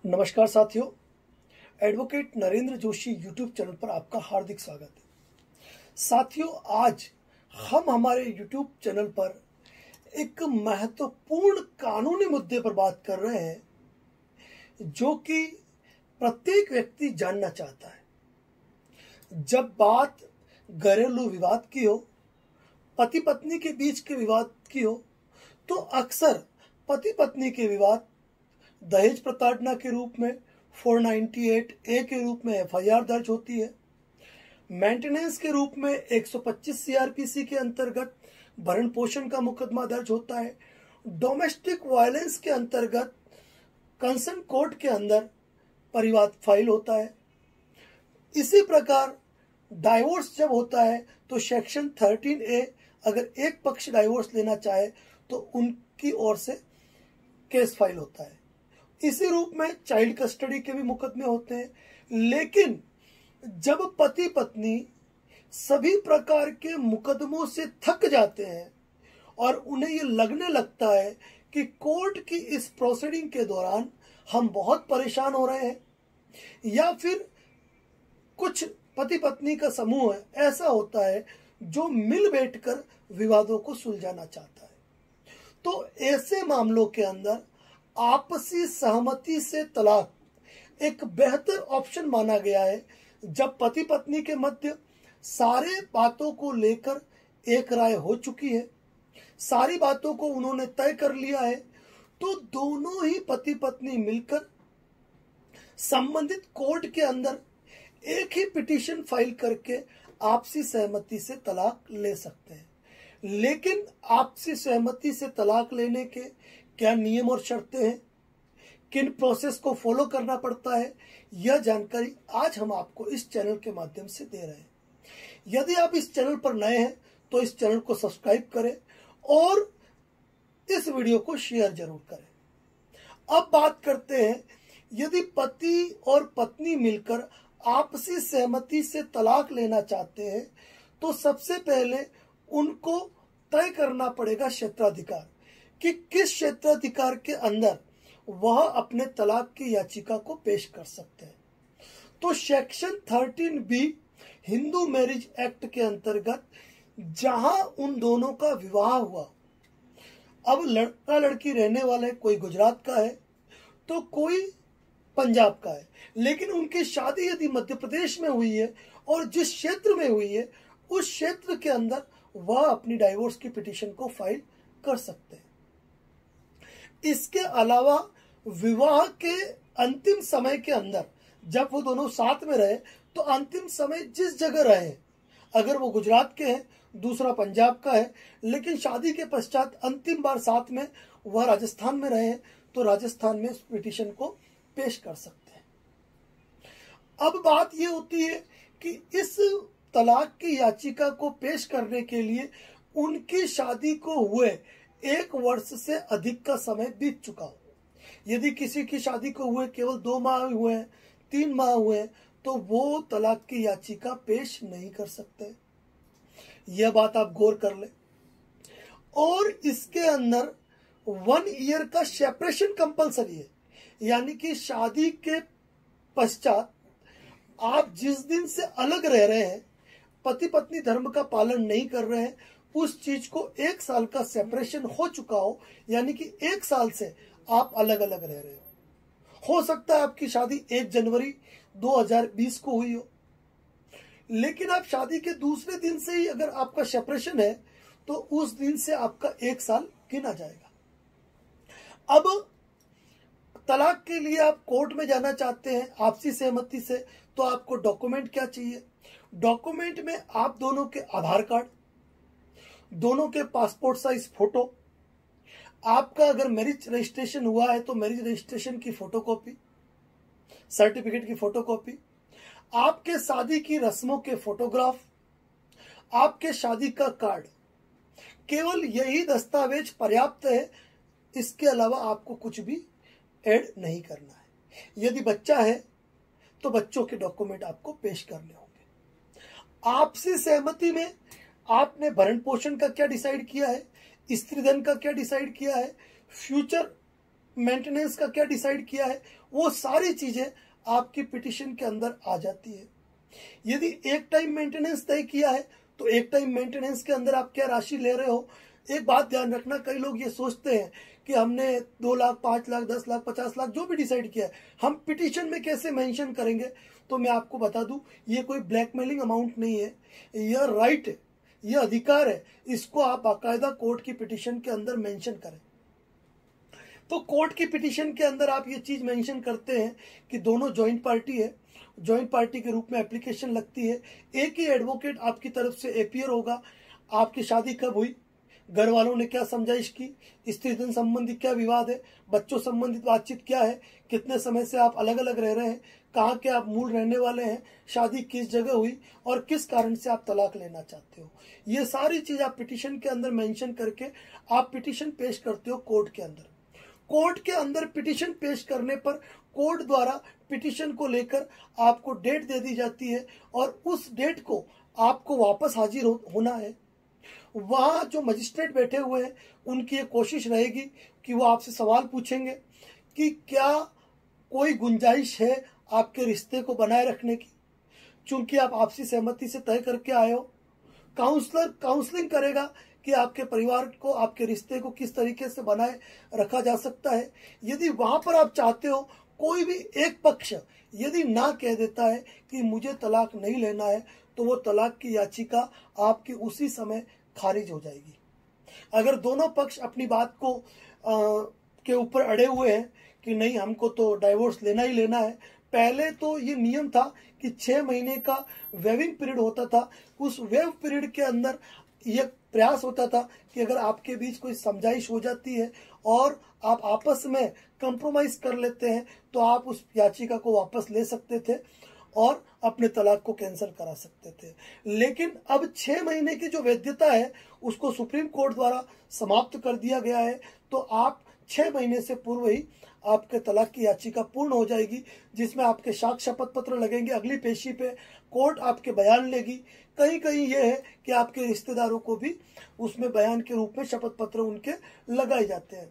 नमस्कार साथियों, advocate Narendra Joshi YouTube channel पर आपका हार्दिक स्वागत है। साथियों, आज हम हमारे यूट्यूब चैनल पर एक महत्वपूर्ण कानूनी मुद्दे पर बात कर रहे हैं जो कि प्रत्येक व्यक्ति जानना चाहता है। जब बात घरेलू विवाद की हो, पति पत्नी के बीच के विवाद की हो, तो अक्सर पति पत्नी के विवाद दहेज प्रताड़ना के रूप में 498A के रूप में FIR दर्ज होती है। मेंटेनेंस के रूप में 125 CRPC के अंतर्गत भरण पोषण का मुकदमा दर्ज होता है। डोमेस्टिक वायलेंस के अंतर्गत कंसर्न कोर्ट के अंदर परिवाद फाइल होता है। इसी प्रकार डाइवोर्स जब होता है तो सेक्शन 13A, अगर एक पक्ष डाइवोर्स लेना चाहे तो उनकी ओर से केस फाइल होता है। इसी रूप में चाइल्ड कस्टडी के भी मुकदमे होते हैं। लेकिन जब पति पत्नी सभी प्रकार के मुकदमों से थक जाते हैं और उन्हें ये लगने लगता है कि कोर्ट की इस प्रोसीडिंग के दौरान हम बहुत परेशान हो रहे हैं, या फिर कुछ पति पत्नी का समूह ऐसा होता है जो मिल बैठकर विवादों को सुलझाना चाहता है, तो ऐसे मामलों के अंदर आपसी सहमति से तलाक एक बेहतर ऑप्शन माना गया है। जब पति पत्नी के मध्य सारे बातों को लेकर एक राय हो चुकी है, सारी बातों को उन्होंने तय कर लिया है, तो दोनों ही पति पत्नी मिलकर संबंधित कोर्ट के अंदर एक ही पिटीशन फाइल करके आपसी सहमति से तलाक ले सकते हैं। लेकिन आपसी सहमति से तलाक लेने के क्या नियम और शर्तें हैं, किन प्रोसेस को फॉलो करना पड़ता है, यह जानकारी आज हम आपको इस चैनल के माध्यम से दे रहे हैं। यदि आप इस चैनल पर नए हैं तो इस चैनल को सब्सक्राइब करें और इस वीडियो को शेयर जरूर करें। अब बात करते हैं, यदि पति और पत्नी मिलकर आपसी सहमति से तलाक लेना चाहते हैं तो सबसे पहले उनको तय करना पड़ेगा क्षेत्राधिकार, कि किस क्षेत्राधिकार के अंदर वह अपने तलाक की याचिका को पेश कर सकते हैं। तो section 13B Hindu marriage act के अंतर्गत जहां उन दोनों का विवाह हुआ, अब लड़का लड़की रहने वाले कोई गुजरात का है तो कोई पंजाब का है, लेकिन उनकी शादी यदि मध्य प्रदेश में हुई है और जिस क्षेत्र में हुई है उस क्षेत्र के अंदर वह अपनी डाइवोर्स की पिटीशन को फाइल कर सकते हैं। इसके अलावा विवाह के अंतिम समय के अंदर जब वो दोनों साथ में रहे तो अंतिम समय जिस जगह रहे, अगर वो गुजरात के हैं, दूसरा पंजाब का है, लेकिन शादी के पश्चात अंतिम बार साथ में वह राजस्थान में रहे तो राजस्थान में उस पिटीशन को पेश कर सकते हैं। अब बात ये होती है कि इस तलाक की याचिका को पेश करने के लिए उनकी शादी को हुए 1 वर्ष से अधिक का समय बीत चुका हो। यदि किसी की शादी को हुए केवल 2 माह हुए हैं, 3 माह हुए हैं, तो वो तलाक की याचिका पेश नहीं कर सकते। यह बात आप गौर कर ले। और इसके अंदर 1 ईयर का सेपरेशन कंपलसरी है, यानी कि शादी के पश्चात आप जिस दिन से अलग रह रहे हैं, पति पत्नी धर्म का पालन नहीं कर रहे हैं, उस चीज को 1 साल का सेपरेशन हो चुका हो, यानी कि 1 साल से आप अलग अलग रह रहे हो सकता है आपकी शादी 1 जनवरी 2020 को हुई हो, लेकिन आप शादी के दूसरे दिन से ही अगर आपका सेपरेशन है तो उस दिन से आपका 1 साल गिना जाएगा। अब तलाक के लिए आप कोर्ट में जाना चाहते हैं आपसी सहमति से, तो आपको डॉक्यूमेंट क्या चाहिए? डॉक्यूमेंट में आप दोनों के आधार कार्ड, दोनों के पासपोर्ट साइज फोटो, आपका अगर मैरिज रजिस्ट्रेशन हुआ है तो मैरिज रजिस्ट्रेशन की फोटोकॉपी, सर्टिफिकेट की फोटोकॉपी, आपके शादी की रस्मों के फोटोग्राफ, आपके शादी का कार्ड, केवल यही दस्तावेज पर्याप्त है। इसके अलावा आपको कुछ भी ऐड नहीं करना है। यदि बच्चा है तो बच्चों के डॉक्यूमेंट आपको पेश करने होंगे। आपसी सहमति में आपने भरण पोषण का क्या डिसाइड किया है, स्त्री धन का क्या डिसाइड किया है, फ्यूचर मेंटेनेंस का क्या डिसाइड किया है, वो सारी चीजें आपकी पिटिशन के अंदर आ जाती है। यदि एक टाइम मेंटेनेंस तय किया है तो एक टाइम मेंटेनेंस के अंदर आप क्या राशि ले रहे हो। एक बात ध्यान रखना, कई लोग ये सोचते हैं कि हमने 2 लाख, 5 लाख, 10 लाख, 50 लाख जो भी डिसाइड किया है, हम पिटीशन में कैसे मेंशन करेंगे। तो मैं आपको बता दूं, ये कोई ब्लैकमेलिंग अमाउंट नहीं है, यह राइट है, यह अधिकार है। इसको आप बाकायदा कोर्ट की पिटीशन के अंदर मेंशन करें। तो कोर्ट की पिटीशन के अंदर आप ये चीज मेंशन करते हैं कि दोनों ज्वाइंट पार्टी है, ज्वाइंट पार्टी के रूप में एप्लीकेशन लगती है, एक ही एडवोकेट आपकी तरफ से एपियर होगा। आपकी शादी कब हुई, घर वालों ने क्या समझाइश की, स्त्री धन संबंधी क्या विवाद है, बच्चों संबंधित बातचीत क्या है, कितने समय से आप अलग अलग रह रहे हैं, कहाँ के आप मूल रहने वाले हैं, शादी किस जगह हुई और किस कारण से आप तलाक लेना चाहते हो। ये सारी चीज आप पिटीशन के अंदर मेंशन करके आप पिटीशन पेश करते हो कोर्ट के अंदर। कोर्ट के अंदर पिटीशन पेश करने पर कोर्ट द्वारा पिटीशन को लेकर आपको डेट दे दी जाती है और उस डेट को आपको वापस हाजिर होना है। वहां जो मजिस्ट्रेट बैठे हुए हैं उनकी ये कोशिश रहेगी कि वो आपसे सवाल पूछेंगे कि क्या कोई गुंजाइश है आपके रिश्ते को बनाए रखने की, चूंकि आप आपसी सहमति से तय करके आए हो। काउंसलर काउंसलिंग करेगा कि आपके परिवार को, आपके रिश्ते को किस तरीके से बनाए रखा जा सकता है। यदि वहां पर आप चाहते हो, कोई भी एक पक्ष यदि ना कह देता है कि मुझे तलाक नहीं लेना है, तो वो तलाक की याचिका आपकी उसी समय खारिज हो जाएगी। अगर दोनों पक्ष अपनी बात को के ऊपर अड़े हुए हैं कि नहीं हमको तो डाइवोर्स लेना ही लेना है। पहले तो ये नियम था कि 6 महीने का वेविंग पीरियड होता था। उस वेव पीरियड के अंदर यह प्रयास होता था कि अगर आपके बीच कोई समझाइश हो जाती है और आप आपस में कंप्रोमाइज कर लेते हैं तो आप उस याचिका को वापस ले सकते थे और अपने तलाक को कैंसिल करा सकते थे। लेकिन अब 6 महीने की जो वैधता है उसको सुप्रीम कोर्ट द्वारा समाप्त कर दिया गया है। तो आप 6 महीने से पूर्व ही आपके तलाक की याचिका पूर्ण हो जाएगी, जिसमें आपके साक्ष्य शपथ पत्र लगेंगे। अगली पेशी पे कोर्ट आपके बयान लेगी। कहीं कहीं यह है कि आपके रिश्तेदारों को भी उसमें बयान के रूप में शपथ पत्र उनके लगाए जाते हैं।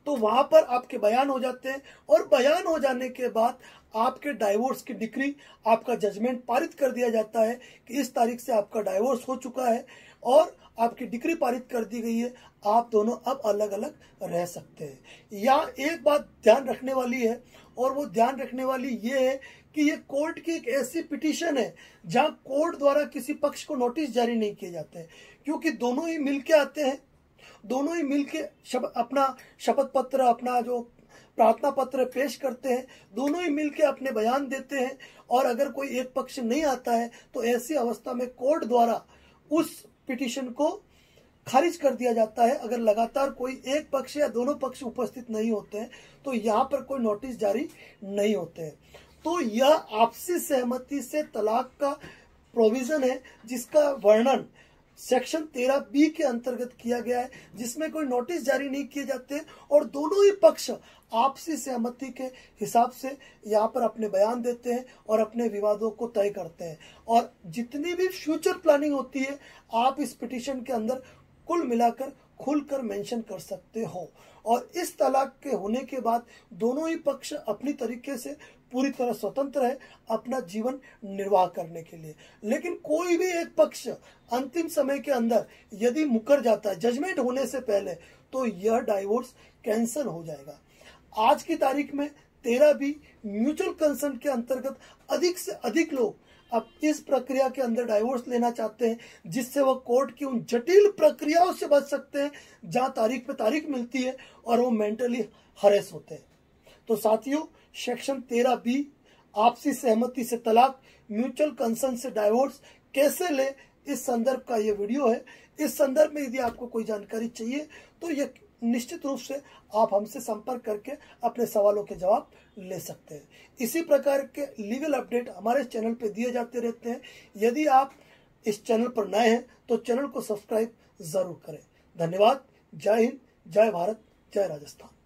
तो वहां पर आपके बयान हो जाते हैं और बयान हो जाने के बाद आपके डाइवोर्स की डिक्री, आपका जजमेंट पारित कर दिया जाता है कि इस तारीख से आपका डाइवोर्स हो चुका है और आपकी डिक्री पारित कर दी गई है, आप दोनों अब अलग अलग रह सकते हैं। यहाँ एक बात ध्यान रखने वाली है और वो ध्यान रखने वाली ये है कि ये कोर्ट की एक ऐसी पिटीशन है जहां कोर्ट द्वारा किसी पक्ष को नोटिस जारी नहीं किए जाते हैं, क्योंकि दोनों ही मिलके आते हैं, दोनों ही मिलके अपना शपथ पत्र, अपना जो प्रार्थना पत्र पेश करते हैं, दोनों ही मिलके अपने बयान देते हैं। और अगर कोई एक पक्ष नहीं आता है तो ऐसी अवस्था में कोर्ट द्वारा उस पिटीशन को खारिज कर दिया जाता है। अगर लगातार कोई एक पक्ष या दोनों पक्ष उपस्थित नहीं होते हैं तो यहाँ पर कोई नोटिस जारी नहीं होते हैं। तो यह आपसी सहमति से तलाक का प्रोविजन है जिसका वर्णन सेक्शन 13B के अंतर्गत किया गया है, जिसमें कोई नोटिस जारी नहीं किए जाते और दोनों ही पक्ष आपसी सहमति के हिसाब से यहाँ पर अपने बयान देते हैं और अपने विवादों को तय करते हैं। और जितनी भी फ्यूचर प्लानिंग होती है आप इस पिटीशन के अंदर कुल मिलाकर खुलकर मेंशन कर सकते हो। और इस तलाक के होने के बाद दोनों ही पक्ष अपनी तरीके से पूरी तरह स्वतंत्र है अपना जीवन निर्वाह करने के लिए। लेकिन कोई भी एक पक्ष अंतिम समय के अंदर यदि मुकर जाता है जजमेंट होने से पहले, तो यह डाइवोर्स कैंसिल हो जाएगा। आज की तारीख में 13B म्यूचुअल कंसेंट के अंतर्गत अधिक से अधिक लोग अब इस प्रक्रिया के अंदर डाइवोर्स लेना चाहते हैं, जिससे वह कोर्ट की उन जटिल प्रक्रियाओं से बच सकते हैं जहां तारीख पे तारीख मिलती है और वो मेंटली हरेस होते हैं। तो साथियों, सेक्शन 13B आपसी सहमति से तलाक, म्यूचुअल कंसेंट से डाइवोर्स कैसे ले, इस संदर्भ का ये वीडियो है। इस संदर्भ में यदि आपको कोई जानकारी चाहिए तो ये निश्चित रूप से आप हमसे संपर्क करके अपने सवालों के जवाब ले सकते हैं। इसी प्रकार के लीगल अपडेट हमारे चैनल पे दिए जाते रहते हैं। यदि आप इस चैनल पर नए हैं तो चैनल को सब्सक्राइब जरूर करें। धन्यवाद। जय हिंद, जय भारत, जय राजस्थान।